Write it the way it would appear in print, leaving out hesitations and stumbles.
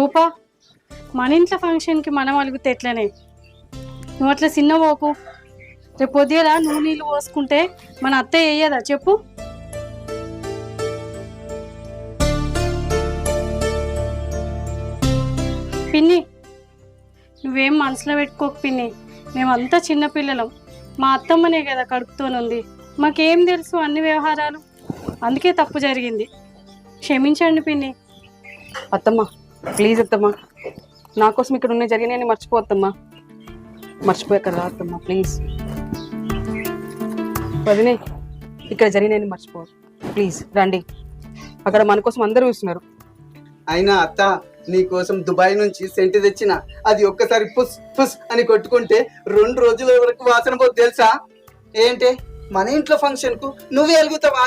నువ్వుపా మన ఇంట్లో ఫంక్షన్కి మనం అలిగితే ఎట్లనే నువ్వు అట్లా చిన్నపోకు. రేపు పొద్దులా నువ్వు నీళ్ళు పోసుకుంటే మన అత్తయ్య వేయదా చెప్పు. పిన్ని నువ్వేం మనసులో పెట్టుకోకు పిన్ని, మేమంతా చిన్నపిల్లలం. మా అత్తమ్మనే కదా కడుపుతోనుంది, మాకేం తెలుసు అన్ని వ్యవహారాలు. అందుకే తప్పు జరిగింది, క్షమించండి పిన్ని. అత్తమ్మ ప్లీజ్ అత్తమ్మ, నా కోసం ఇక్కడ ఉన్న జరిగినాయని మర్చిపోద్దమ్మా. మర్చిపోయాక రా అత్తమ్మ ప్లీజ్. వదినే ఇక్కడ జరిగినాయని మర్చిపో ప్లీజ్. రండి, అక్కడ మన కోసం అందరూ చూస్తున్నారు. అయినా అత్త నీ కోసం దుబాయ్ నుంచి సెంటు తెచ్చిన, అది ఒక్కసారి పుస్ పుస్ అని కొట్టుకుంటే 2 రోజుల వరకు వాసన పోదు తెలుసా. ఏంటి మన ఇంట్లో ఫంక్షన్ కు నువ్వే వెలుగుతావా?